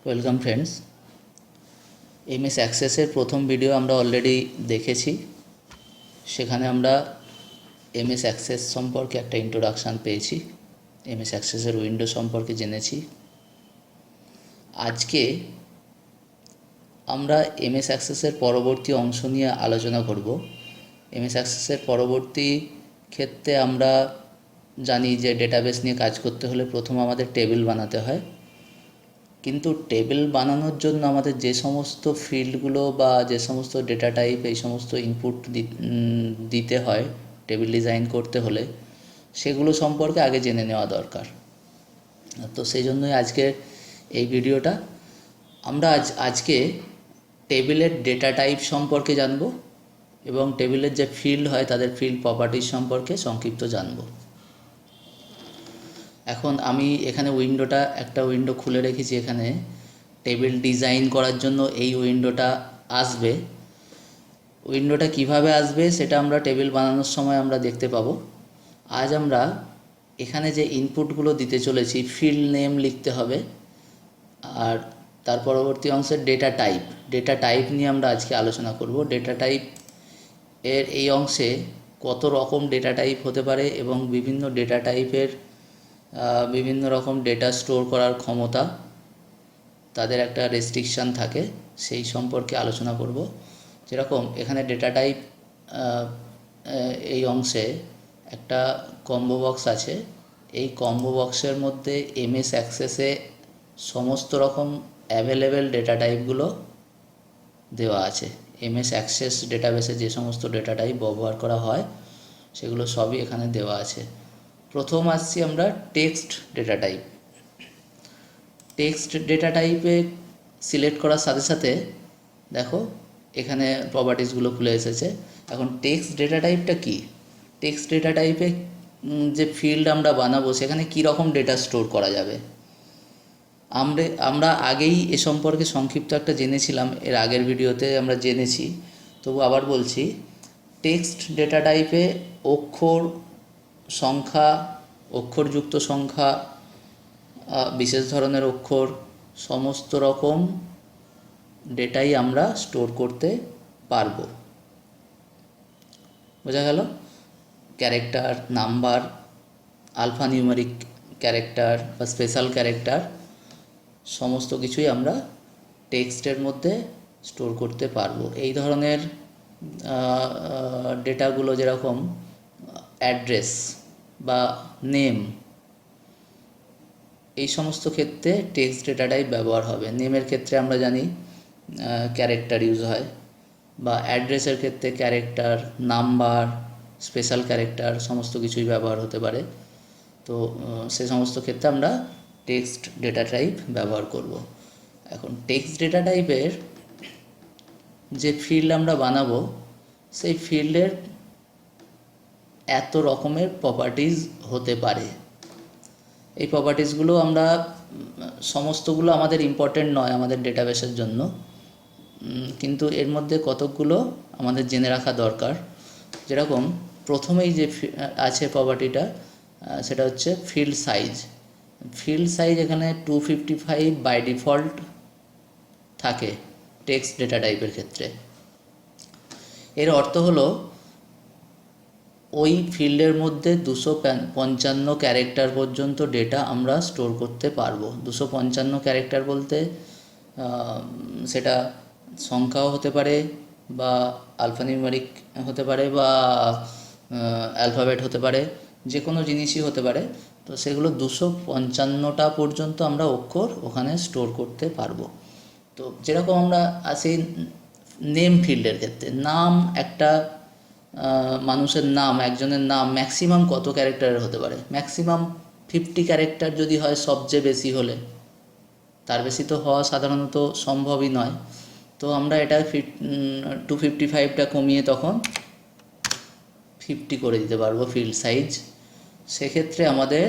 Welcome friends. MS অ্যাক্সেসের প্রথম video আমরা অলরেডি দেখেছি। সেখানে আমরা এমএস অ্যাক্সেস সম্পর্কে একটা ইন্ট্রোডাকশান পেয়েছি, এমএস অ্যাক্সেসের উইন্ডো সম্পর্কে জেনেছি। আজকে আমরা এমএস অ্যাক্সেসের পরবর্তী অংশ নিয়ে আলোচনা করব। এমএস অ্যাক্সেসের পরবর্তী ক্ষেত্রে আমরা জানি যে ডেটাবেস নিয়ে কাজ করতে হলে প্রথম আমাদের টেবিল বানাতে হয়, কিন্তু টেবিল বানানোর জন্য আমাদের যে সমস্ত ফিল্ডগুলো বা যে সমস্ত ডেটা টাইপ এই সমস্ত ইনপুট দিতে হয় টেবিল ডিজাইন করতে হলে, সেগুলো সম্পর্কে আগে জেনে নেওয়া দরকার। তো সেই জন্যই আজকের এই ভিডিওটা। আমরা আজকে টেবিলের ডেটা টাইপ সম্পর্কে জানব এবং টেবিলের যে ফিল্ড হয় তাদের ফিল্ড প্রপার্টিজ সম্পর্কে সংক্ষিপ্ত জানব। এখন আমি এখানে একটা উইন্ডো খুলে রেখেছি। এখানে টেবিল ডিজাইন করার জন্য এই উইন্ডোটা আসবে। উইন্ডোটা কিভাবে আসবে সেটা আমরা টেবিল বানানোর সময় আমরা দেখতে পাবো। আজ আমরা এখানে যে ইনপুটগুলো দিতে চলেছি, ফিল্ড নেম লিখতে হবে, আর তার পরবর্তী অংশে ডেটা টাইপ নিয়ে আমরা আজকে আলোচনা করব। ডেটা টাইপ এর এই অংশে কত রকম ডেটা টাইপ হতে পারে এবং বিভিন্ন ডেটা টাইপের বিভিন্ন রকম ডেটা স্টোর করার ক্ষমতা, তাদের একটা রেস্ট্রিকশান থাকে, সেই সম্পর্কে আলোচনা করব। যেরকম এখানে ডেটা টাইপ এই অংশে একটা কম্বো বক্স আছে। এই কম্বো বক্সের মধ্যে এমএস অ্যাক্সেসে সমস্ত রকম অ্যাভেলেবেল ডেটা টাইপগুলো দেওয়া আছে। এমএস অ্যাক্সেস ডেটাবেসে যে সমস্ত ডেটা টাইপ ব্যবহার করা হয় সেগুলো সবই এখানে দেওয়া আছে। প্রথম আসছি আমরা text data type. Text data টাইপে সিলেক্ট করার সাথে সাথে দেখো এখানে প্রপার্টিসগুলো খুলে এসেছে। এখন টেক্সট ডেটা টাইপটা কি? টেক্সট ডেটা টাইপে যে ফিল্ড আমরা বানাবো সেখানে কী রকম ডেটা স্টোর করা যাবে, আমরা আগেই এ সম্পর্কে সংক্ষিপ্ত একটা জেনেছিলাম, এর আগের ভিডিওতে আমরা জেনেছি, তবু আবার বলছি। টেক্সট ডেটা টাইপে অক্ষর, সংখ্যা, অক্ষরযুক্ত সংখ্যা, বিশেষ ধরনের অক্ষর, সমস্ত রকম ডেটাই আমরা স্টোর করতে পারবো। বোঝা গেল? Character, number, alpha numeric character বা স্পেশাল ক্যারেক্টার, সমস্ত কিছুই আমরা টেক্সটের মধ্যে স্টোর করতে পারবো। এই ধরনের ডেটাগুলো যেরকম অ্যাড্রেস বা নেম, এই সমস্ত ক্ষেত্রে টেক্সট ডেটা টাইপ ব্যবহার হবে। নেমের ক্ষেত্রে আমরা জানি ক্যারেক্টার ইউজ হয়, বা অ্যাড্রেসের ক্ষেত্রে ক্যারেক্টার, নাম্বার, স্পেশাল ক্যারেক্টার সমস্ত কিছুই ব্যবহার হতে পারে। তো সে সমস্ত ক্ষেত্রে আমরা টেক্সট ডেটা টাইপ ব্যবহার করব। এখন টেক্সট ডেটা টাইপের যে ফিল্ড আমরা বানাবো সেই ফিল্ডের এত রকমের প্রপার্টিজ হতে পারে। এই প্রপার্টিসগুলো আমরা সমস্তগুলো আমাদের ইম্পর্টেন্ট নয় আমাদের ডেটাবেসের জন্য, কিন্তু এর মধ্যে কতকগুলো আমাদের জেনে রাখা দরকার। যেরকম প্রথমেই যে আছে প্রপার্টিটা, সেটা হচ্ছে ফিল্ড সাইজ। ফিল্ড সাইজ এখানে 255 বাই ডিফল্ট থাকে টেক্সট ডেটা টাইপের ক্ষেত্রে। এর অর্থ হলো ওই ফিল্ডের মধ্যে 255 ক্যারেক্টার পর্যন্ত ডেটা আমরা স্টোর করতে পারবো। 255 ক্যারেক্টার বলতে সেটা সংখ্যাও হতে পারে, বা আলফানিউমেরিক হতে পারে, বা অ্যালফাবেট হতে পারে, যে কোনো জিনিসই হতে পারে। তো সেগুলো 255টা পর্যন্ত আমরা অক্ষর ওখানে স্টোর করতে পারবো। তো যেরকম আমরা আসি নেম ফিল্ডের ক্ষেত্রে, নাম, একটা মানুষের নাম, একজনের নাম ম্যাক্সিমাম কত ক্যারেক্টারের হতে পারে? ম্যাক্সিমাম 50 ক্যারেক্টার যদি হয়, সবচেয়ে বেশি হলে। তার বেশি তো হওয়া সাধারণত সম্ভবই নয়। তো আমরা এটা 255টা কমিয়ে তখন 50 করে দিতে পারবো ফিল্ড সাইজ। সেক্ষেত্রে আমাদের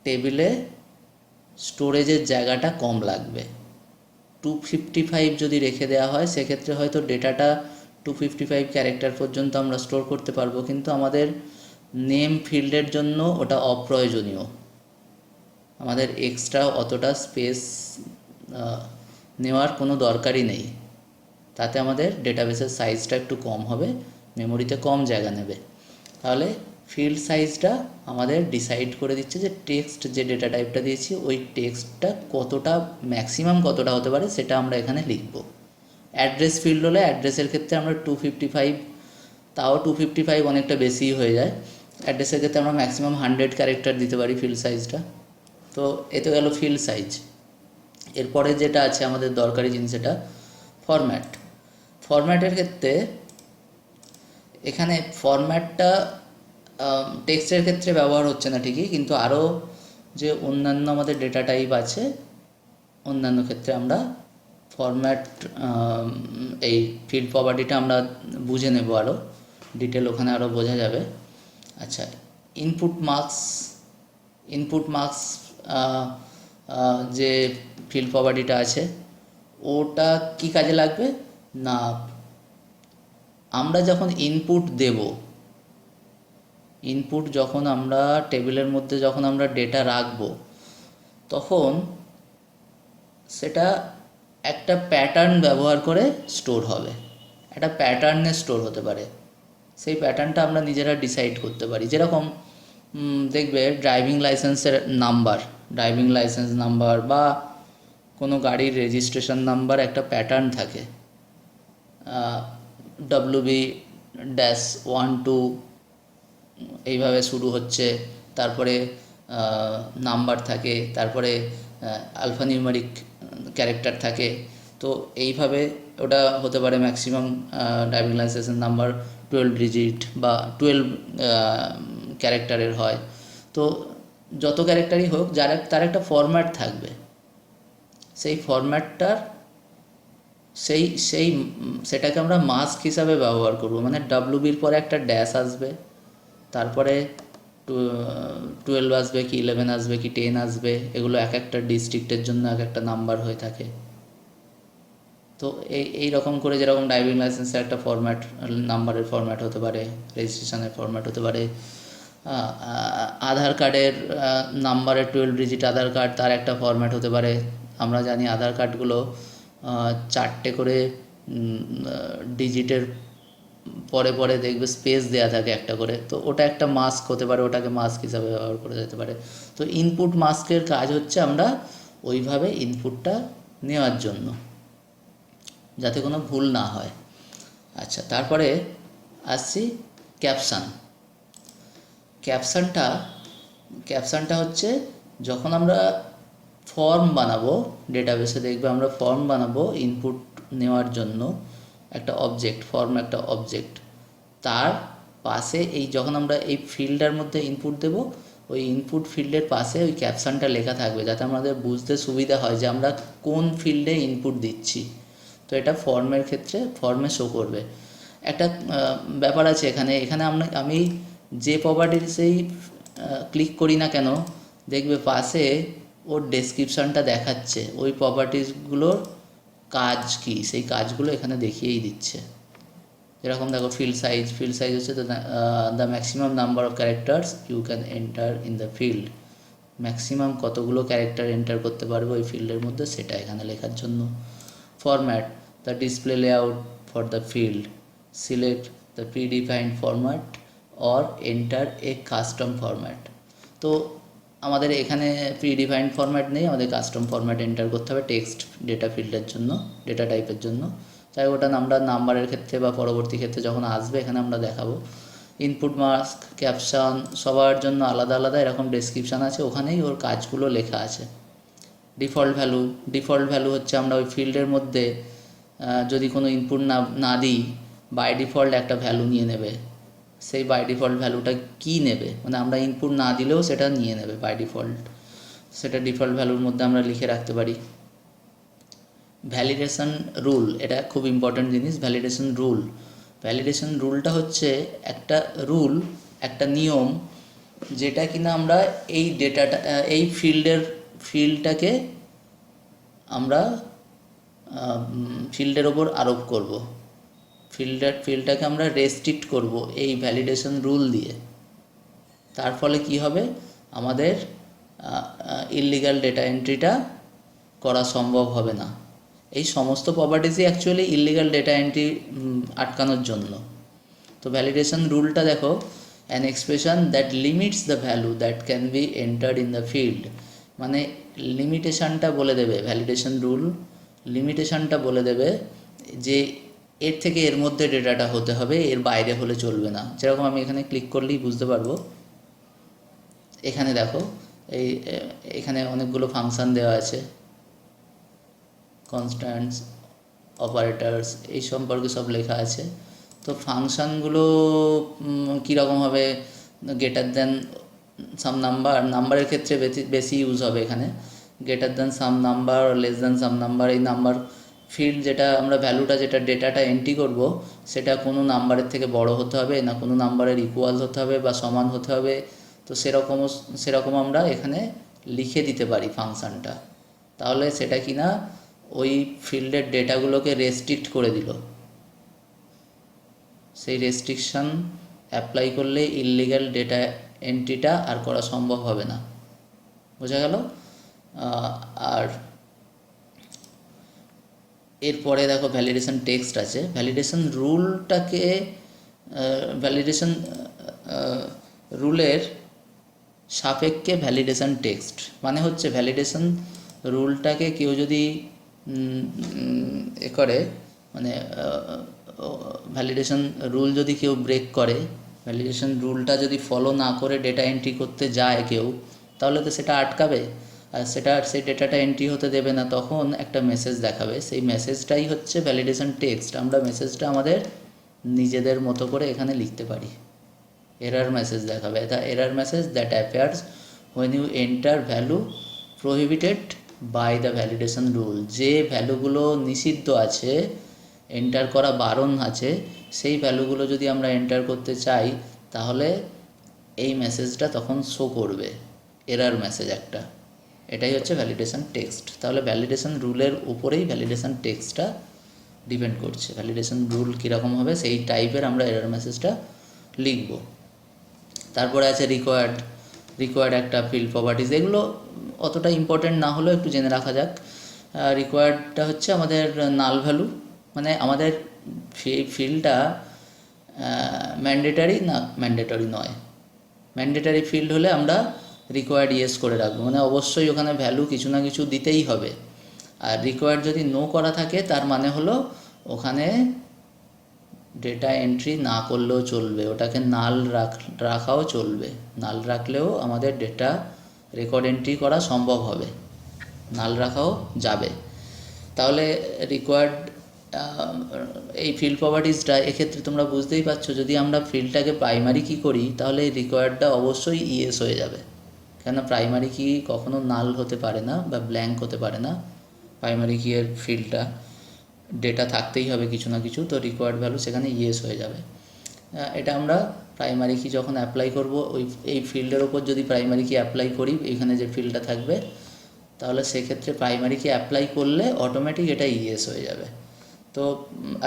টেবিলে স্টোরেজের জায়গাটা কম লাগবে। 255 যদি রেখে দেওয়া হয় সেক্ষেত্রে হয়তো ডেটাটা 255 ক্যারেক্টার পর্যন্ত আমরা স্টোর করতে পারবো, কিন্তু আমাদের নেম ফিল্ডের জন্য ওটা অপ্রয়োজনীয়। আমাদের এক্সট্রা অতটা স্পেস নেওয়ার কোনো দরকারই নেই। তাতে আমাদের ডেটাবেসের সাইজটা একটু কম হবে, মেমোরিতে কম জায়গা নেবে। তাহলে ফিল্ড সাইজটা আমাদের ডিসাইড করে দিচ্ছে যে টেক্সট যে ডেটা টাইপটা দিয়েছি ওই টেক্সটটা কতটা, ম্যাক্সিমাম কতটা হতে পারে সেটা আমরা এখানে লিখব। অ্যাড্রেস ফিল্ড হলে অ্যাড্রেসের ক্ষেত্রে আমরা 255, তাও 255 অনেকটা বেশিই হয়ে যায়। অ্যাড্রেসের ক্ষেত্রে আমরা ম্যাক্সিমাম 100 ক্যারেক্টার দিতে পারি ফিল্ড সাইজটা। তো এতে গেল ফিল্ড সাইজ। এরপরে যেটা আছে আমাদের দরকারি জিনিস, এটা ফরম্যাট। ফরম্যাটের ক্ষেত্রে এখানে ফরম্যাটটা টেক্সটের ক্ষেত্রে ব্যবহার হচ্ছে না ঠিকই, কিন্তু আরও যে অন্যান্য আমাদের ডেটা টাইপ আছে অন্যান্য ক্ষেত্রে আমরা ফরম্যাট, এই ফিল্ড প্রপার্টিটা আমরা বুঝে নেব, আরও ডিটেল ওখানে আরও বোঝা যাবে। আচ্ছা, ইনপুট মার্কস যে ফিল্ড প্রপার্টিটা আছে ওটা কি কাজে লাগবে না, আমরা যখন ইনপুট যখন আমরা টেবিলের মধ্যে যখন আমরা ডেটা রাখব তখন সেটা একটা প্যাটার্ন ব্যবহার করে স্টোর হবে, একটা প্যাটার্নে স্টোর হতে পারে। সেই প্যাটার্নটা আমরা নিজেরা ডিসাইড করতে পারি। যেরকম দেখবে ড্রাইভিং লাইসেন্স নাম্বার বা কোনো গাড়ির রেজিস্ট্রেশন নাম্বার একটা প্যাটার্ন থাকে, WB-12 এইভাবে শুরু হচ্ছে, তারপরে নাম্বার থাকে, তারপরে আলফানিউমেরিক ক্যারেক্টার থাকে। তো এইভাবে ওটা হতে পারে ম্যাক্সিমাম ড্রাইভিং লাইসেন্সের নাম্বার 12 ডিজিট বা 12 ক্যারেক্টারের হয়। তো যত ক্যারেক্টারই হোক তার একটা ফরম্যাট থাকবে। সেই ফরম্যাটটার সেটাকে আমরা মাস্ক হিসাবে ব্যবহার করব। মানে WBর পরে একটা ড্যাশ আসবে, তারপরে 12 আসবে কি 11 আসবে কি 10 আসবে, এগুলো এক একটা ডিস্ট্রিক্টের জন্য এক একটা নাম্বার হয়ে থাকে। তো এই রকম করে যেরকম ড্রাইভিং লাইসেন্সের একটা ফরম্যাট, নাম্বারের ফরম্যাট হতে পারে, রেজিস্ট্রেশনের ফরম্যাট হতে পারে, আধার কার্ডের নাম্বারের 12 ডিজিট আধার কার্ড, তার একটা ফরম্যাট হতে পারে। আমরা জানি আধার কার্ডগুলো 4টে করে ডিজিটের পরে পরে দেখবে স্পেস দেওয়া থাকে একটা করে, তো ওটা একটা মাস্ক হতে পারে, ওটাকে মাস্ক হিসাবে ব্যবহার করা যেতে পারে। তো ইনপুট মাস্কের কাজ হচ্ছে আমরা ওইভাবে ইনপুটটা নেওয়ার জন্য, যাতে কোনো ভুল না হয়। আচ্ছা, তারপরে আসছি ক্যাপশনটা হচ্ছে যখন আমরা ফর্ম বানাবো, ডেটাবেসে দেখবে আমরা ফর্ম বানাবো ইনপুট নেওয়ার জন্য, একটা অবজেক্ট, তার পাশে যখন আমরা এই ফিল্ডের মধ্যে ইনপুট দেব, ওই ইনপুট ফিল্ডের পাশে ওই ক্যাপশনটা লেখা থাকবে, যাতে আমাদের বুঝতে সুবিধা হয় যে আমরা কোন ফিল্ডে ইনপুট দিচ্ছি। তো এটা ফর্মের ক্ষেত্রে ফর্মে শো করবে। একটা ব্যাপার আছে এখানে আমি যে প্রপার্টিসেই ক্লিক করি না কেন, দেখবে পাশে ওর ডেসক্রিপশানটা দেখাচ্ছে, ওই প্রপার্টিসগুলোর কাজ কি, সেই কাজগুলো এখানে দেখিয়েই দিচ্ছে। যেরকম দেখো ফিল্ড সাইজ হচ্ছে the maximum number of characters you can enter in the field, maximum কতগুলো ক্যারেক্টার এন্টার করতে পারবে ওই ফিল্ডের মধ্যে সেটা এখানে লেখার জন্য। Format, the display layout for the field, select the predefined format or enter a custom format. তো আমাদের এখানে প্রিডিফাইন্ড ফরম্যাট নেই, আমাদের কাস্টম ফরম্যাট এন্টার করতে হবে টেক্সট ডেটা ফিল্ডের জন্য, ডেটা টাইপের জন্য। তাই ওটা আমরা নাম্বারের ক্ষেত্রে বা পরবর্তী ক্ষেত্রে যখন আসবে এখানে আমরা দেখাবো। ইনপুট মাস্ক, ক্যাপশন সবার জন্য আলাদা আলাদা এরকম ডেসক্রিপশান আছে, ওখানেই ওর কাজগুলো লেখা আছে। ডিফল্ট ভ্যালু হচ্ছে আমরা ওই ফিল্ডের মধ্যে যদি কোনো ইনপুট না দিই, বাই ডিফল্ট একটা ভ্যালু নিয়ে নেবে। সেই বাই ডিফল্ট ভ্যালুটা কী নেবে, মানে আমরা ইনপুট না দিলেও সেটা নিয়ে নেবে বাই ডিফল্ট, সেটা ডিফল্ট ভ্যালুর মধ্যে আমরা লিখে রাখতে পারি। ভ্যালিডেশন রুল, এটা খুব ইম্পর্ট্যান্ট জিনিস। ভ্যালিডেশন রুলটা হচ্ছে একটা নিয়ম, যেটা কিনা আমরা এই ডেটাটা এই ফিল্ডটাকে আমরা ফিল্ডের ওপর আরোপ করব, ফিল্ডটাকে আমরা রেস্ট্রিক্ট করব এই ভ্যালিডেশন রুল দিয়ে। তার ফলে কি হবে, আমাদের ইললিগাল ডেটা এন্ট্রিটা করা সম্ভব হবে না। এই সমস্ত প্রপার্টিসই অ্যাকচুয়ালি ইলিগাল ডেটা এন্ট্রি আটকানোর জন্য। তো ভ্যালিডেশন রুলটা দেখো, an expression that limits the value that can be entered in the field, মানে লিমিটেশনটা বলে দেবে, ভ্যালিডেশন রুল লিমিটেশনটা বলে দেবে যে এর থেকে এর মধ্যে ডেটাটা হতে হবে, এর বাইরে হলে চলবে না। যেরকম আমি এখানে ক্লিক করলেই বুঝতে পারবো, এখানে দেখো এখানে অনেকগুলো ফাংশান দেওয়া আছে, কনস্ট্যান্টস, অপারেটার্স, এই সম্পর্কে সব লেখা আছে। তো ফাংশানগুলো কীরকম হবে, গ্রেটার দ্যান সাম নাম্বারের ক্ষেত্রে বেশি ইউজ হবে এখানে, গ্রেটার দ্যান সাম নাম্বার, লেস দ্যান সাম নাম্বার। এই নাম্বার ফিল্ড যেটা আমরা ভ্যালুটা যেটা ডেটাটা এন্ট্রি করব, সেটা কোনো নাম্বারের থেকে বড় হতে হবে না, কোনো নাম্বারের ইকুয়াল হতে হবে বা সমান হতে হবে। তো সেরকম আমরা এখানে লিখে দিতে পারি ফাংশানটা, তাহলে সেটা কি না ওই ফিল্ডের ডেটাগুলোকে রেস্ট্রিক্ট করে দিল। সেই রেস্ট্রিকশন অ্যাপ্লাই করলে ইললিগ্যাল ডেটা এন্ট্রিটা আর করা সম্ভব হবে না। বোঝা গেল? আর এরপরে দেখো ভ্যালিডেশন টেক্সট আছে। ভ্যালিডেশন রুলটাকে ভ্যালিডেশন রুলের সাপেক্ষে ভ্যালিডেশন টেক্সট মানে হচ্ছে, ভ্যালিডেশন রুলটাকে কেউ যদি করে, মানে ভ্যালিডেশন রুল যদি কেউ ব্রেক করে, ভ্যালিডেশন রুলটা যদি ফলো না করে ডেটা এন্ট্রি করতে যায় কেউ, তাহলে তো সেটা আটকাবে, আর সেই ডেটাটা এন্ট্রি হতে দেবে না। তখন একটা মেসেজ দেখাবে, সেই মেসেজটাই হচ্ছে ভ্যালিডেশন টেক্সট। আমরা মেসেজটা আমাদের নিজেদের মতো করে এখানে লিখতে পারি। এরর মেসেজ দেখাবে, the error message that appears when you enter value prohibited by the validation rule. যে ভ্যালুগুলো নিষিদ্ধ আছে, এন্টার করা বারণ আছে, সেই ভ্যালুগুলো যদি আমরা এন্টার করতে চাই, তাহলে এই মেসেজটা তখন শো করবে, এরর মেসেজ একটা। এটাই হচ্ছে ভ্যালিডেশন টেক্সট। তাহলে ভ্যালিডেশন রুলের উপরেই ভ্যালিডেশন টেক্সটটা ডিপেন্ড করছে। ভ্যালিডেশন রুল কীরকম হবে সেই টাইপের আমরা এরর মেসেজটা লিখব। তারপরে আছে রিকোয়ার্ড একটা ফিল্ড প্রপার্টিজ। এগুলো অতটা ইম্পর্টেন্ট না হলেও একটু জেনে রাখা যাক। রিকোয়ার্ডটা হচ্ছে আমাদের নাল ভ্যালু, মানে আমাদের ফিল্ডটা ম্যান্ডেটারি না ম্যান্ডেটরি নয়। ম্যান্ডেটারি ফিল্ড হলে আমরা রিকোয়ার্ড ইয়েস করে রাখবো, মানে অবশ্যই ওখানে ভ্যালু কিছু না কিছু দিতেই হবে। আর রিকোয়ার্ড যদি নো করা থাকে, তার মানে হলো ওখানে ডেটা এন্ট্রি না করলেও চলবে, ওটাকে নাল রাখাও চলবে। নাল রাখলেও আমাদের ডেটা রেকর্ড এন্ট্রি করা সম্ভব হবে, নাল রাখাও যাবে। তাহলে রিকোয়ার্ড এই ফিল্ড প্রপার্টিজটা এক্ষেত্রে তোমরা বুঝতেই পারছো, যদি আমরা ফিল্ডটাকে প্রাইমারি কি করি, তাহলে এই রিকোয়ার্ডটা অবশ্যই ইয়েস হয়ে যাবে। কেন প্রাইমারি কি কখনো নাল হতে পারে না বা ব্ল্যাঙ্ক হতে পারে না। প্রাইমারি কি এর ফিল্ডটা ডেটা থাকতেই হবে কিছু না কিছু, তো রিকোয়ার্ড ভ্যালু সেখানে ইয়েস হয়ে যাবে। এটা আমরা প্রাইমারি কি যখন অ্যাপ্লাই করব, এই ফিল্ডের ওপর যদি প্রাইমারি কি অ্যাপ্লাই করি, এখানে যে ফিল্ডটা থাকবে, তাহলে সেক্ষেত্রে প্রাইমারি কি অ্যাপ্লাই করলে অটোমেটিক এটা ইয়েস হয়ে যাবে। তো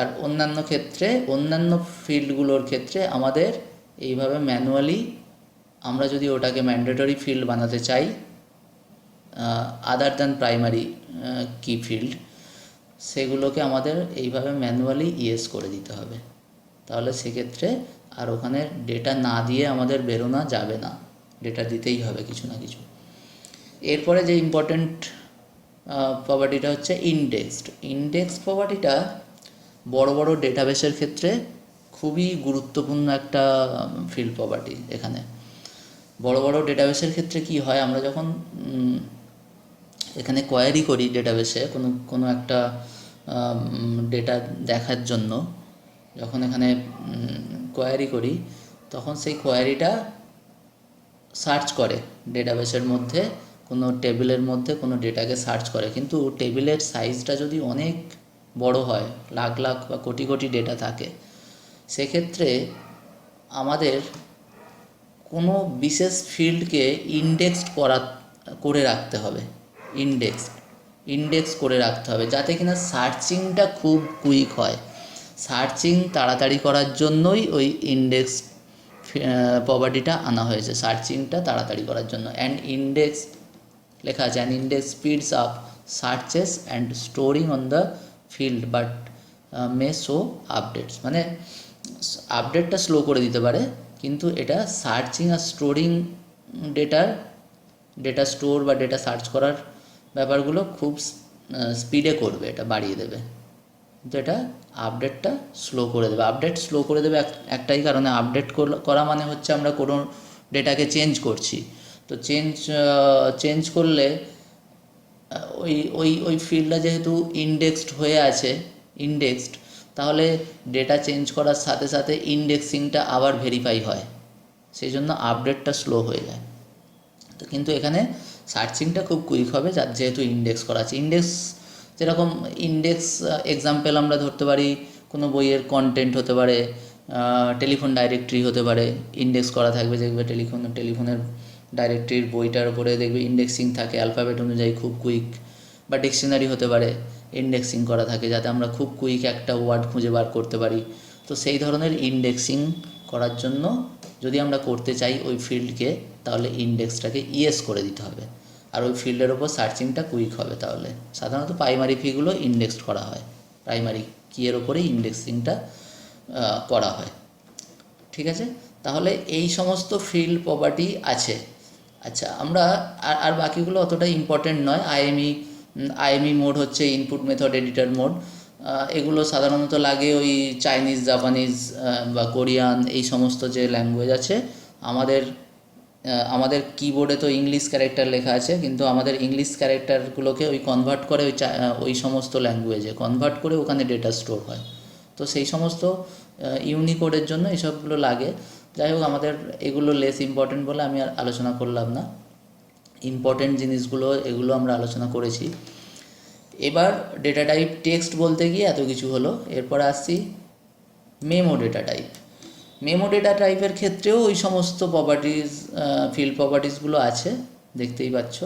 আর অন্যান্য ক্ষেত্রে, অন্যান্য ফিল্ডগুলোর ক্ষেত্রে আমাদের এইভাবে ম্যানুয়ালি, আমরা যদি ওটাকে ম্যান্ডেটরি ফিল্ড বানাতে চাই আদার দ্যান প্রাইমারি কি ফিল্ড, সেগুলোকে আমাদের এইভাবে ম্যানুয়ালি ইয়েস করে দিতে হবে। তাহলে সেক্ষেত্রে আর ওখানে ডেটা না দিয়ে আমাদের বেরোনো যাবে না, ডেটা দিতেই হবে কিছু না কিছু। এরপরে যে ইম্পর্ট্যান্ট প্রপার্টিটা হচ্ছে ইন্ডেক্স প্রপার্টিটা বড় বড় ডেটাবেসের ক্ষেত্রে খুবই গুরুত্বপূর্ণ একটা ফিল্ড প্রপার্টি। এখানে বড় বড় ডেটাবেসের ক্ষেত্রে কি হয়, আমরা যখন এখানে কোয়ারি করি ডেটাবেসে কোনো একটা ডেটা দেখার জন্য, যখন এখানে কোয়ারি করি, তখন সেই কোয়ারিটা সার্চ করে ডেটাবেসের মধ্যে, কোনো টেবিলের মধ্যে কোনো ডেটাকে সার্চ করে। কিন্তু টেবিলের সাইজটা যদি অনেক বড় হয়, লাখ লাখ বা কোটি কোটি ডেটা থাকে, সেক্ষেত্রে আমাদের কোনো বিশেষ ফিল্ডকে ইন্ডেক্স করে রাখতে হবে। ইন্ডেক্স করে রাখতে হবে, যাতে কিনা সার্চিংটা খুব কুইক হয়। সার্চিং তাড়াতাড়ি করার জন্যই ওই ইন্ডেক্স প্রপার্টিটা আনা হয়েছে, সার্চিংটা তাড়াতাড়ি করার জন্য। অ্যান্ড ইন্ডেক্স লেখা আছে, and index speeds up searches and storing on the field but May show updates, মানে আপডেটটা স্লো করে দিতে পারে, কিন্তু এটা সার্চিং আর স্টোরিং ডেটা স্টোর বা ডেটা সার্চ করার ব্যাপারগুলো খুব স্পিডে করবে, এটা বাড়িয়ে দেবে, কিন্তু এটা আপডেটটা স্লো করে দেবে। আপডেট স্লো করে দেবে একটাই কারণে, আপডেট করা মানে হচ্ছে আমরা কোনো ডেটাকে চেঞ্জ করছি, তো চেঞ্জ করলে ওই ওই ওই ফিল্ডটা যেহেতু ইন্ডেক্সড, তাহলে ডেটা চেঞ্জ করার সাথে সাথে ইন্ডেক্সিংটা আবার ভেরিফাই হয়, সেই জন্য আপডেটটা স্লো হয়ে যায়। তো কিন্তু এখানে সার্চিংটা খুব কুইক হবে, যার যেহেতু ইন্ডেক্স করা আছে। যেরকম এক্সাম্পল আমরা ধরতে পারি, কোনো বইয়ের কন্টেন্ট হতে পারে, টেলিফোন ডাইরেক্টরি হতে পারে, ইন্ডেক্স করা থাকবে, দেখবে টেলিফোনের ডাইরেক্টরির বইটার উপরে দেখবে ইন্ডেক্সিং থাকে অ্যালফাবেট অনুযায়ী, খুব কুইক। বা ডিকশনারি হতে পারে, ইন্ডেক্সিং করা থাকে যাতে আমরা খুব কুইক একটা ওয়ার্ড খুঁজে বার করতে পারি। তো সেই ধরনের ইন্ডেক্সিং করার জন্য যদি আমরা করতে চাই ওই ফিল্ডকে, তাহলে ইন্ডেক্সটাকে ইয়েস করে দিতে হবে, আর ওই ফিল্ডের ওপর সার্চিংটা কুইক হবে। তাহলে সাধারণত প্রাইমারি কিগুলো ইন্ডেক্সড করা হয়, প্রাইমারি কিয়ের ওপরেই ইন্ডেক্সিংটা করা হয়, ঠিক আছে। তাহলে এই সমস্ত ফিল্ড প্রপার্টি আছে। আচ্ছা, আমরা আর বাকিগুলো অতটা ইম্পর্টেন্ট নয়। আইএমই মোড হচ্ছে ইনপুট মেথড এডিটর মোড, এগুলো সাধারণত লাগে ওই চাইনিজ, জাপানিজ বা কোরিয়ান, এই সমস্ত যে ল্যাঙ্গুয়েজ আছে। আমাদের কিবোর্ডে তো ইংলিশ ক্যারেক্টার লেখা আছে, কিন্তু আমাদের ইংলিশ ক্যারেক্টারগুলোকে কনভার্ট করে ওই সমস্ত ল্যাঙ্গুয়েজে কনভার্ট করে ওখানে ডেটা স্টোর হয়। তো সেই সমস্ত ইউনিকোডের জন্য এসবগুলো লাগে। যাই হোক, আমাদের এগুলো লেস ইম্পর্টেন্ট বলে আমি আর আলোচনা করলাম না। ইম্পর্টেন্ট জিনিসগুলো এগুলো আমরা আলোচনা করেছি। এবার ডেটা টাইপ টেক্সট বলতে গিয়ে এত কিছু হলো, এরপর আসছি memo data type. Memo data টাইপের ক্ষেত্রেও ওই সমস্ত ফিল্ড প্রপার্টিসগুলো আছে, দেখতেই পাচ্ছ।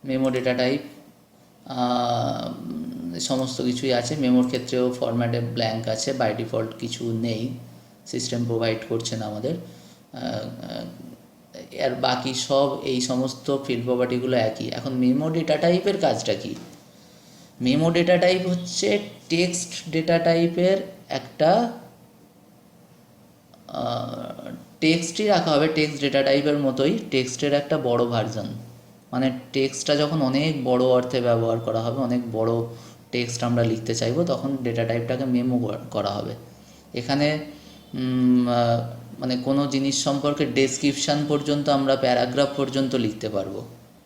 মেমো ডেটা টাইপ সমস্ত কিছুই আছে। মেমোর ক্ষেত্রেও ফরম্যাটে ব্ল্যাঙ্ক আছে, বাই ডিফল্ট কিছু নেই, সিস্টেম প্রোভাইড করছে না আমাদের। আর বাকি সব এই সমস্ত ফিল্ড প্রপার্টিগুলো একই। এখন মেমো ডেটা টাইপের কাজটা কি? মেমো ডেটা টাইপ হচ্ছে টেক্সট ডেটা টাইপের একটা টেক্সটই রাখা হবে, টেক্সট ডেটা টাইপের মতোই, টেক্সটের একটা বড় ভার্জন। মানে টেক্সটটা যখন অনেক বড় অর্থে ব্যবহার করা হবে, অনেক বড় টেক্সট আমরা লিখতে চাইবো, তখন ডেটা টাইপটাকে মেমো করা হবে। এখানে মানে কোনো জিনিস সম্পর্কে ডেসক্রিপশান পর্যন্ত আমরা প্যারাগ্রাফ পর্যন্ত লিখতে পারবো।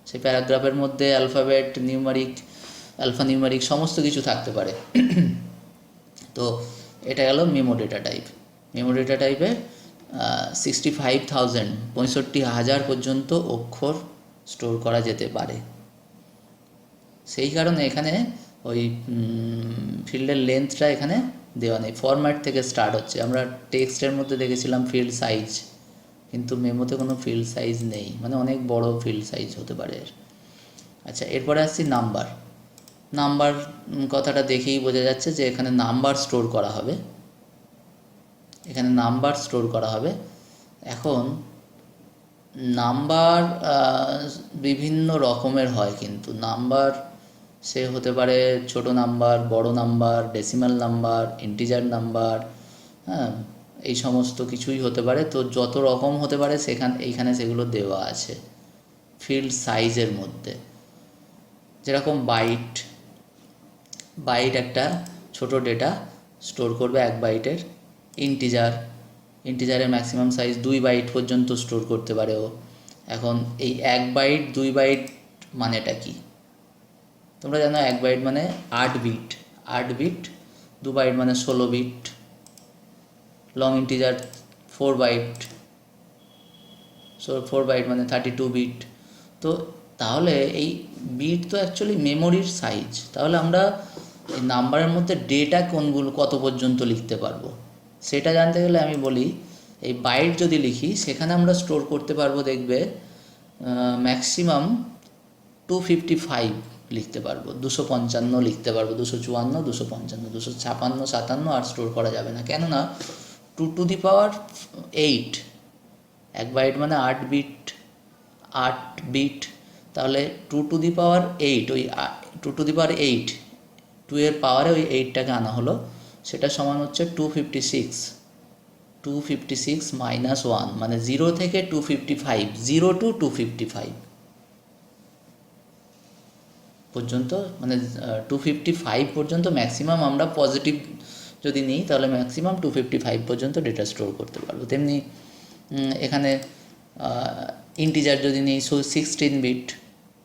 সেই প্যারাগ্রাফের মধ্যে অ্যালফাবেট, নিউমারিক সমস্ত কিছু থাকতে পারে। তো এটা গেল memo data type. Memo data টাইপে 65,000 পর্যন্ত অক্ষর স্টোর করা যেতে পারে। সেই কারণে এখানে ওই ফিল্ডের লেন্থটা এখানে দেওয়া নেই, ফরম্যাট থেকে স্টার্ট হচ্ছে। আমরা টেক্সটের মধ্যে দেখেছিলাম ফিল্ড সাইজ, কিন্তু মেমোতে কোনো ফিল্ড সাইজ নেই, মানে অনেক বড় ফিল্ড সাইজ হতে পারে। আচ্ছা, এরপরে আসছি নাম্বার কথাটা দেখেই বোঝা যাচ্ছে যে এখানে নাম্বার স্টোর করা হবে। এখন নাম্বার বিভিন্ন রকমের হয়, কিন্তু নাম্বার সে হতে পারে ছোট নাম্বার, বড় number, decimal number, integer number, হ্যাঁ, এই সমস্ত কিছুই হতে পারে। তো যত রকম হতে পারে এইখানে সেগুলো দেওয়া আছে ফিল্ড সাইজের মধ্যে। যেরকম বাইট একটা ছোট ডেটা স্টোর করবে, 1 বাইটের। ইন্টিজারের ম্যাক্সিমাম সাইজ 2 বাইট পর্যন্ত স্টোর করতে পারে ও। এখন এই 1 বাইট 2 বাইট মানেটা কি? তোমরা জানো 1 বাইট মানে 8 বিট, 2 বাইট মানে 16 বিট, লং ইন্টিজার 4 বাইট মানে 32 বিট। তো তাহলে এই বিট তো অ্যাকচুয়ালি মেমোরির সাইজ। তাহলে আমরা এই নাম্বারের মধ্যে ডেটা কত পর্যন্ত লিখতে পারবো সেটা জানতে গেলে আমি বলি, এই বাইট যদি লিখি সেখানে আমরা স্টোর করতে পারবো, দেখবে ম্যাক্সিমাম 255 লিখতে পারবো, 255 লিখতে পারবো, 254, 255, 256, 57 আর স্টোর করা যাবে না। কেননা 2^8, 1 বাইট মানে 8 বিট, তাহলে 2^8 ওই টু টু দি পাওয়ার 8, 2 এর পাওয়ারে ওই 8টাকে আনা হলো, সেটা সমান হচ্ছে 256 মাইনাস 1, মানে 0 থেকে 255, 0 টু 255 পর্যন্ত, মানে 255 পর্যন্ত ম্যাক্সিমাম আমরা পজিটিভ যদি নিই তাহলে ম্যাক্সিমাম 255 পর্যন্ত ডেটা স্টোর করতে পারবো। তেমনি এখানে ইন্টিজার যদি নিই 16 বিট,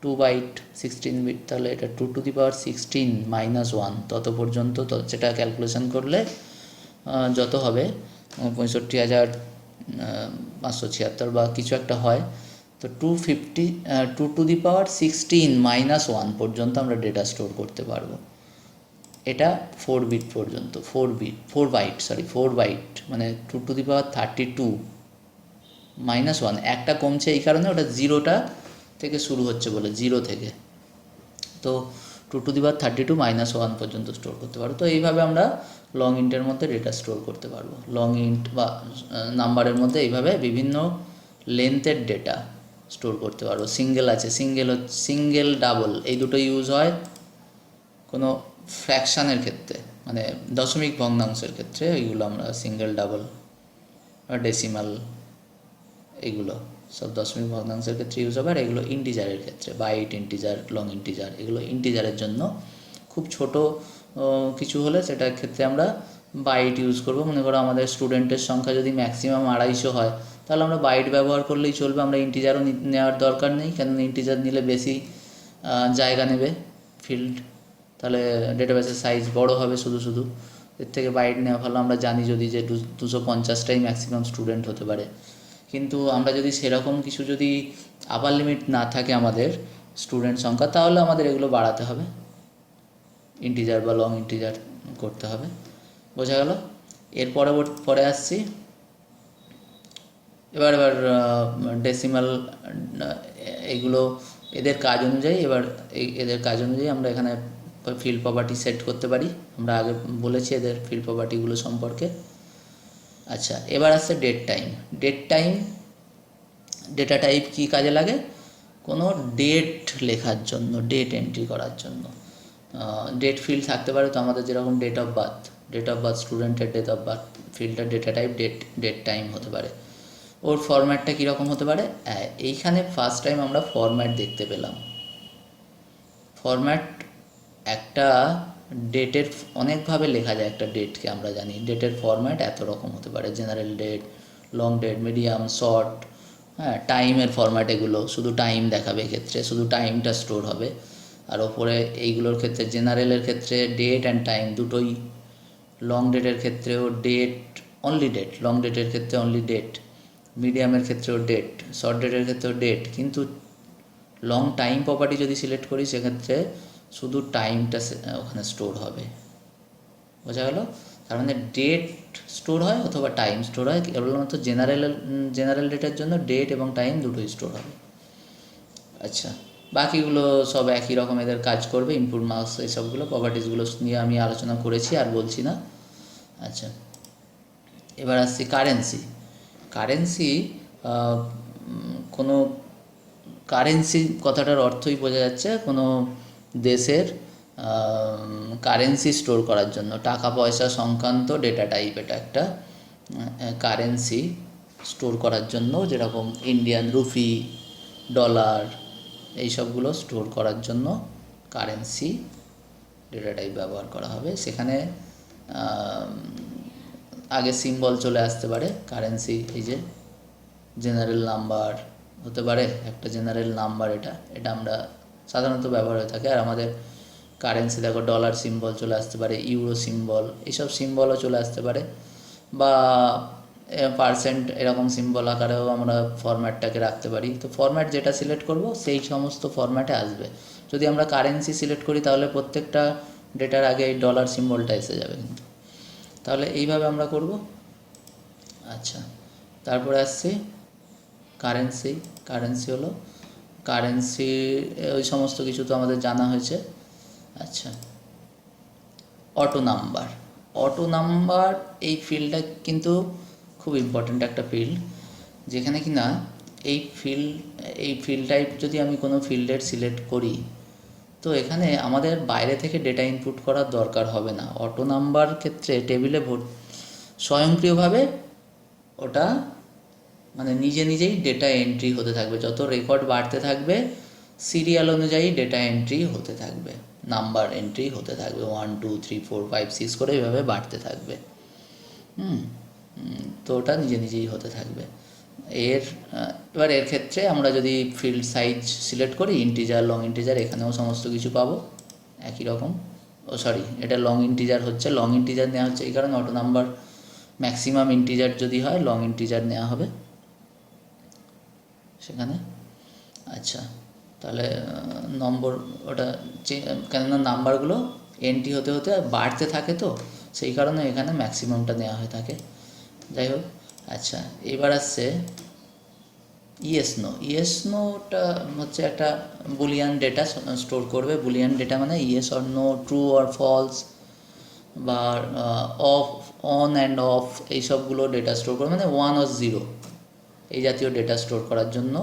2 বাইট 16 বিট, তাহলে এটা 2 টু দি পাওয়ার 16 মাইনাস 1 তত পর্যন্ত, সেটা ক্যালকুলেশন করলে যত হবে 65,576 বা কিছু একটা হয়, তো 2 টু দি পাওয়ার 16 মাইনাস 1 পর্যন্ত আমরা ডেটা স্টোর করতে পারবো। এটা 4 বিট পর্যন্ত, 4 বাইট, মানে 2 টু দি পাওয়ার 32 মাইনাস 1, একটা কমছে এই কারণে, ওটা 0টা থেকে শুরু হচ্ছে বলে, 0 থেকে, তো 2 টু দি পাওয়ার 32 মাইনাস 1 পর্যন্ত স্টোর করতে পারবো। তো এইভাবে আমরা লং ইন্টের মধ্যে ডেটা স্টোর করতে পারবো। লং ইন্ট বা নাম্বারের মধ্যে এইভাবে বিভিন্ন লেন্থের ডেটা স্টোর করতে পারবো। সিঙ্গেল আছে, সিঙ্গেল ডাবল, এই দুটো ইউজ হয় কোনো ফ্র্যাকশানের ক্ষেত্রে, মানে দশমিক ভগ্নাংশের ক্ষেত্রে, এইগুলো আমরা সিঙ্গেল ডাবল ডেসিমাল, এগুলো সব দশমিক ভগ্নাংশের ক্ষেত্রে ইউজ হবে। আর এগুলো ইন্টিজারের ক্ষেত্রে, বাইট ইন্টিজার, লং ইন্টিজার, এগুলো ইন্টিজারের জন্য। খুব ছোট কিছু হলে সেটার ক্ষেত্রে আমরা বাইট ইউজ করব। মনে করো আমাদের স্টুডেন্টের সংখ্যা যদি ম্যাক্সিমাম 250 হয়, তাহলে আমরা বাইট ব্যবহার করলেই চলবে, আমরা ইন্টিজারও নেওয়ার দরকার নেই, কেননা ইন্টিজার নিলে বেশি জায়গা নেবে ফিল্ড, তাহলে ডেটাবেসের সাইজ বড় হবে শুধু, এর থেকে বাইট নেওয়া ভালো। আমরা জানি যদি যে 250টাই ম্যাক্সিমাম স্টুডেন্ট হতে পারে, কিন্তু আমরা যদি সেরকম কিছু যদি আপার লিমিট না থাকে আমাদের স্টুডেন্ট সংখ্যা, তাহলে আমাদের এগুলো বাড়াতে হবে, ইন্টিজার বা লং ইন্টিজার করতে হবে। বোঝা গেল? এর পরে আসছি এবার ডেসিমাল, এগুলো এদের কাজ অনুযায়ী, এদের কাজ অনুযায়ী আমরা এখানে ফিল্ড প্রপার্টি সেট করতে পারি। আমরা আগে বলেছি এদের ফিল্ড প্রপার্টিগুলো সম্পর্কে। আচ্ছা, এবার আসছে ডেট টাইম। ডেটা টাইপ কী কাজে লাগে? কোনো ডেট লেখার জন্য, ডেট এন্ট্রি করার জন্য। ডেট ফিল্ড থাকতে পারে, তো আমাদের যেরকম ডেট অফ বার্থ, স্টুডেন্টের ডেট অফ বার্থ, ফিল্ডটার ডেটা টাইপ ডেট টাইম হতে পারে। ওর ফরম্যাটটা কীরকম হতে পারে? এইখানে ফার্স্ট টাইম আমরা ফরম্যাট দেখতে পেলাম। ফরম্যাট একটা ডেটের অনেকভাবে লেখা যায়, একটা ডেটকে আমরা জানি ডেটের ফরম্যাট এত রকম হতে পারে, general date, long date, medium, short, হ্যাঁ, টাইমের ফরম্যাট, এগুলো শুধু টাইম দেখাবে, এক্ষেত্রে শুধু টাইমটা স্টোর হবে। আর ওপরে এইগুলোর ক্ষেত্রে, জেনারেলের ক্ষেত্রে ডেট অ্যান্ড টাইম দুটোই, লং ডেটের ক্ষেত্রেও অনলি ডেট, লং ডেটের ক্ষেত্রে অনলি ডেট, মিডিয়ামের ক্ষেত্রেও ডেট, শর্ট ডেটের ক্ষেত্রেও ডেট। কিন্তু লং টাইম প্রপার্টি যদি সিলেক্ট করি, সেক্ষেত্রে শুধু টাইমটা ওখানে স্টোর হবে। বোঝা গেল? তার মানে ডেট স্টোর হয় অথবা টাইম স্টোর হয়, কেবলমাত্র জেনারেল ডেটার জন্য ডেট এবং টাইম দুটোই স্টোর হবে। আচ্ছা, বাকিগুলো সব একই রকম এদের কাজ করবে, ইনপুট মার্কস, এইসবগুলো প্রপার্টিসগুলো নিয়ে আমি আলোচনা করেছি, আর বলছি না। আচ্ছা, এবার আসছি কারেন্সি। কোনো কারেন্সি কথাটার অর্থই বোঝা যাচ্ছে কোনো দেশের কারেন্সি স্টোর করার জন্য, টাকা পয়সা সংক্রান্ত ডেটা টাইপ, এটা একটা কারেন্সি স্টোর করার জন্য, যেরকম ইন্ডিয়ান রুপি, ডলার, এইসবগুলো স্টোর করার জন্য কারেন্সি ডেটা টাইপ ব্যবহার করা হবে। সেখানে আগে সিম্বল চলে আসতে পারে কারেন্সি, এই যে জেনারেল নাম্বার হতে পারে, একটা জেনারেল নাম্বার, এটা আমরা সাধারণত ব্যবহার হয়ে থাকে। আর আমাদের কারেন্সি দেখো, ডলার সিম্বল চলে আসতে পারে, ইউরো সিম্বল, এইসব সিম্বলও চলে আসতে পারে, বা পার্সেন্ট, এরকম সিম্বল আকারেও আমরা ফরম্যাটটাকে রাখতে পারি। তো ফরম্যাট যেটা সিলেক্ট করব সেই সমস্ত ফরম্যাটে আসবে। যদি আমরা কারেন্সি সিলেক্ট করি, তাহলে প্রত্যেকটা ডেটার আগে এই ডলার সিম্বলটা এসে যাবে কিন্তু। তাহলে এইভাবে আমরা করব। আচ্ছা, তারপরে আসছি কারেন্সি হলো ওই সমস্ত কিছু তো আমাদের জানা হয়েছে। আচ্ছা, অটো নাম্বার, এই ফিল্ডটা কিন্তু খুব ইম্পর্ট্যান্ট একটা ফিল্ড, যেখানে কি না এই ফিল্ড টাইপ যদি আমি কোনো ফিল্ডের সিলেক্ট করি, তো এখানে আমাদের বাইরে থেকে ডেটা ইনপুট করার দরকার হবে না। অটো নাম্বার ক্ষেত্রে টেবিলে স্বয়ংক্রিয়ভাবে ওটা মানে নিজে নিজেই ডেটা এন্ট্রি হতে থাকবে। যত রেকর্ড বাড়তে থাকবে সিরিয়াল অনুযায়ী ডেটা এন্ট্রি হতে থাকবে, নাম্বার এন্ট্রি হতে থাকবে, 1 2 3 4 5 6 করে এভাবে বাড়তে থাকবে। তো ওটা নিজে নিজেই হতে থাকবে। এবার এর ক্ষেত্রে আমরা যদি ফিল্ড সাইজ সিলেক্ট করি, ইন্টিজার, লং ইন্টিজার, এখানেও সমস্ত কিছু পাবো একই রকম। এটা লং ইন্টিজার হচ্ছে, লং ইন্টিজার নেওয়া হচ্ছে এই কারণে অটো নাম্বার ম্যাক্সিমাম ইন্টিজার যদি হয় লং ইন্টিজার নেওয়া হবে সেখানে। আচ্ছা, তাহলে নম্বর ওটা কেননা নাম্বারগুলো এন্ট্রি হতে হতে বাড়তে থাকে, তো সেই কারণে এখানে ম্যাক্সিমামটা নেওয়া হয়ে থাকে। যাই হোক, আচ্ছা এবার আসছে ইয়েস নোটা হচ্ছে একটা বুলিয়ান ডেটা স্টোর করবে। বুলিয়ান ডেটা মানে yes or no, true or false, বা অফ, অন অ্যান্ড অফ, এইসবগুলো ডেটা স্টোর করবে, মানে 1 or 0 এই জাতীয় ডেটা স্টোর করার জন্য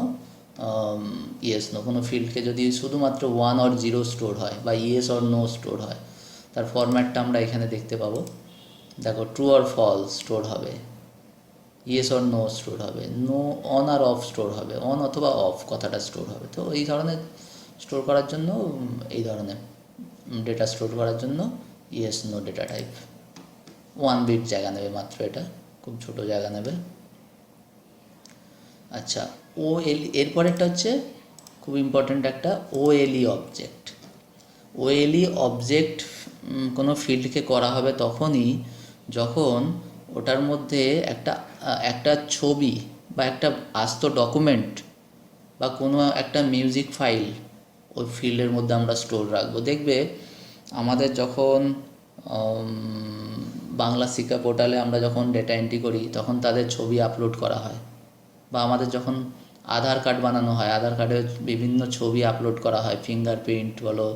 ইয়েস নো। কোনো ফিল্ডকে যদি শুধুমাত্র 1 or 0 স্টোর হয় বা ইয়েস অর নো স্টোর হয়, তার ফরম্যাটটা আমরা এখানে দেখতে পাবো। দেখো, ট্রু অর ফলস স্টোর হবে, ইয়েস অর নো স্টোর হবে, নো, অন আর অফ স্টোর হবে, অন অথবা অফ কথাটা স্টোর হবে। তো এই ধরনের স্টোর করার জন্য, এই ধরনের ডেটা স্টোর করার জন্য yes no data type 1 bit জায়গা নেবে মাত্র, এটা খুব ছোট জায়গা নেবে। আচ্ছা, এরপরেরটা হচ্ছে খুব ইম্পর্ট্যান্ট একটা ওএলই অবজেক্ট। ওএলই অবজেক্ট কোনো ফিল্ডকে করা হবে তখনই যখন ওটার মধ্যে একটা ছবি বা একটা আস্ত ডকুমেন্ট বা কোনো একটা মিউজিক ফাইল ওই ফিল্ডের মধ্যে আমরা স্টোর রাখবো। দেখবে আমাদের যখন বাংলা শিক্ষা পোর্টালে আমরা যখন ডেটা এন্ট্রি করি তখন তাদের ছবি আপলোড করা হয়, বা আমাদের যখন আধার কার্ড বানানো হয় আধার কার্ডে বিভিন্ন ছবি আপলোড করা হয়, ফিঙ্গারপ্রিন্ট বলো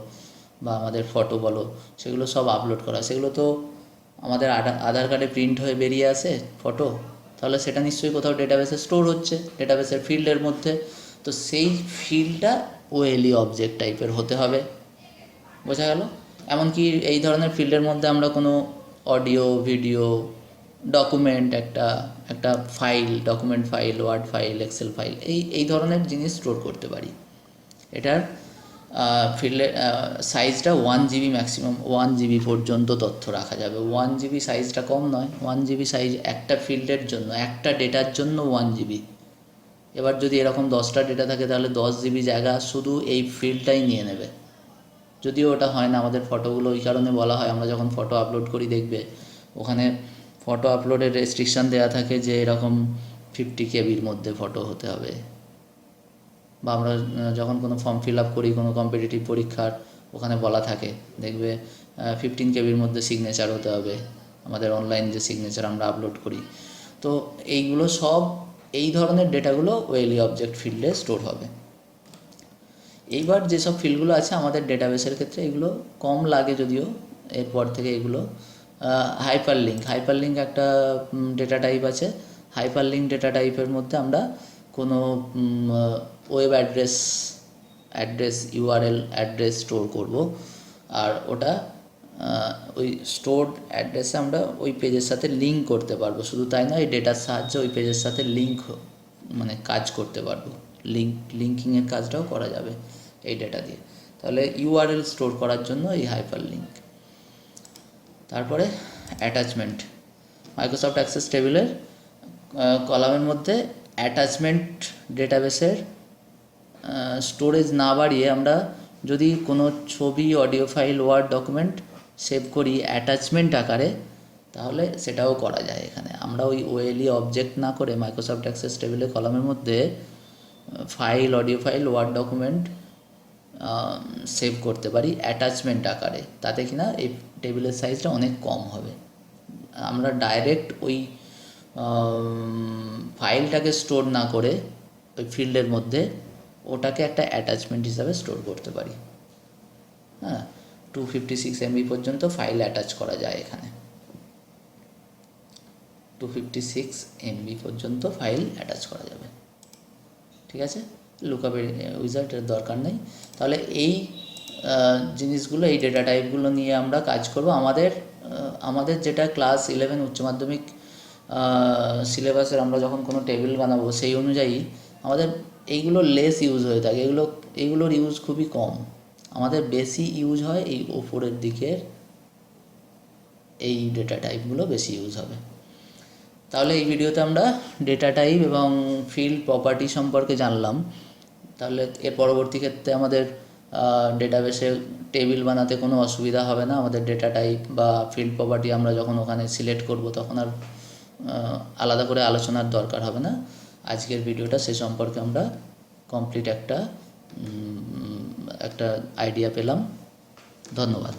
বা আমাদের ফটো বলো, সেগুলো সব আপলোড করা হয়। সেগুলো তো আমাদের আধার কার্ডে প্রিন্ট হয়ে বেরিয়ে আসে ফটো, তাহলে সেটা নিশ্চয়ই কোথাও ডেটাবেসে স্টোর হচ্ছে, ডেটাবেসের ফিল্ডের মধ্যে। তো সেই ফিল্ডটা ওএলই অবজেক্ট টাইপের হতে হবে, বোঝা গেল? এমনকি এই ধরনের ফিল্ডের মধ্যে আমরা কোনো অডিও, ভিডিও, ডকুমেন্ট, একটা file, document file, word file, Excel file, এই ধরনের জিনিস স্টোর করতে পারি। এটার ফিল্ডের সাইজটা 1 GB, ম্যাক্সিমাম 1 GB পর্যন্ত তথ্য রাখা যাবে। 1 GB সাইজটা কম নয়, 1 GB সাইজ একটা ফিল্ডের জন্য, একটা ডেটার জন্য 1 GB। এবার যদি এরকম 10টা ডেটা থাকে তাহলে 10 GB জায়গা শুধু এই ফিল্ডটাই নিয়ে নেবে। যদিও ওটা হয় না, আমাদের ফটোগুলো ওই কারণে বলা হয়, আমরা যখন ফটো আপলোড করি দেখবে ওখানে ফটো আপলোডের রেস্ট্রিকশান দেওয়া থাকে যে এরকম 50 KBর মধ্যে ফটো হতে হবে, বা আমরা যখন কোনো ফর্ম ফিল আপ করি কোনো কম্পিটিটিভ পরীক্ষার, ওখানে বলা থাকে দেখবে 15 KBর মধ্যে সিগনেচার হতে হবে, আমাদের অনলাইন যে সিগনেচার আমরা আপলোড করি। তো এইগুলো সব, এই ধরনের ডেটাগুলো ওএলই অবজেক্ট ফিল্ডে স্টোর হবে। এইবার যেসব ফিল্ডগুলো আছে আমাদের ডেটাবেসের ক্ষেত্রে এগুলো কম লাগে যদিও, এরপর থেকে এগুলো হাইপারলিঙ্ক একটা ডেটা টাইপ আছে। হাইপারলিঙ্ক ডেটা টাইপের মধ্যে আমরা কোনো web address URL address store করব, আর ওটা ওই স্টোরড অ্যাড্রেসে আমরা ওই পেজের সাথে লিঙ্ক করতে পারবো। শুধু তাই নয়, এই ডেটার সাহায্যে ওই পেজের সাথে লিঙ্ক মানে কাজ করতে পারবো, লিঙ্কিংয়ের কাজটাও করা যাবে এই ডেটা দিয়ে। তাহলে ইউআরএল স্টোর করার জন্য এই হাইপারলিঙ্ক। তারপরে অ্যাটাচমেন্ট, মাইক্রোসফট অ্যাক্সেস টেবিলের কলামের মধ্যে অ্যাটাচমেন্ট, ডেটাবেসের স্টোরেজ না বাড়িয়ে আমরা যদি কোনো ছবি, audio file, word document save করি অ্যাটাচমেন্ট আকারে, তাহলে সেটাও করা যায় এখানে। আমরা ওই ওএলই অবজেক্ট না করে মাইক্রোসফট অ্যাক্সেস টেবিলের কলামের মধ্যে file, audio file, word document save করতে পারি অ্যাটাচমেন্ট আকারে। তাতে কিনা এই টেবিলের সাইজটা অনেক কম হবে। আমরা ডাইরেক্ট ওই ফাইলটাকে স্টোর না করে ওই ফিল্ডের মধ্যে ওটাকে একটা অ্যাটাচমেন্ট হিসাবে স্টোর করতে পারি। হ্যাঁ, 256 MB পর্যন্ত ফাইল অ্যাটাচ করা যায় এখানে, 256 MB পর্যন্ত ফাইল অ্যাটাচ করা যাবে। ঠিক আছে, লুকআপের উইজার্ডের দরকার নেই। তাহলে এই জিনিসগুলো, এই ডেটা টাইপগুলো নিয়ে আমরা কাজ করব। আমাদের যেটা ক্লাস 11 উচ্চ মাধ্যমিক সিলেবাসের আমরা যখন কোনো টেবিল বানাবো সেই অনুযায়ী আমাদের এইগুলো লেস ইউজ হয়ে থাকে, এইগুলোর ইউজ খুবই কম। আমাদের বেশি ইউজ হয় এই ওপরের দিকের এই ডেটা টাইপগুলো বেশি ইউজ হবে। তাহলে এই ভিডিওতে আমরা ডেটা টাইপ এবং ফিল্ড প্রপার্টি সম্পর্কে জানলাম। তাহলে এর পরবর্তী ক্ষেত্রে আমাদের ডেটাবেসে টেবিল বানাতে কোনো অসুবিধা হবে না। আমাদের ডেটা টাইপ বা ফিল্ড প্রপার্টি আমরা যখন ওখানে সিলেক্ট করব তখন আর আলাদা করে আলোচনার দরকার হবে না। আজকের ভিডিওটা সে সম্পর্কে আমরা কমপ্লিট একটা আইডিয়া পেলাম। ধন্যবাদ।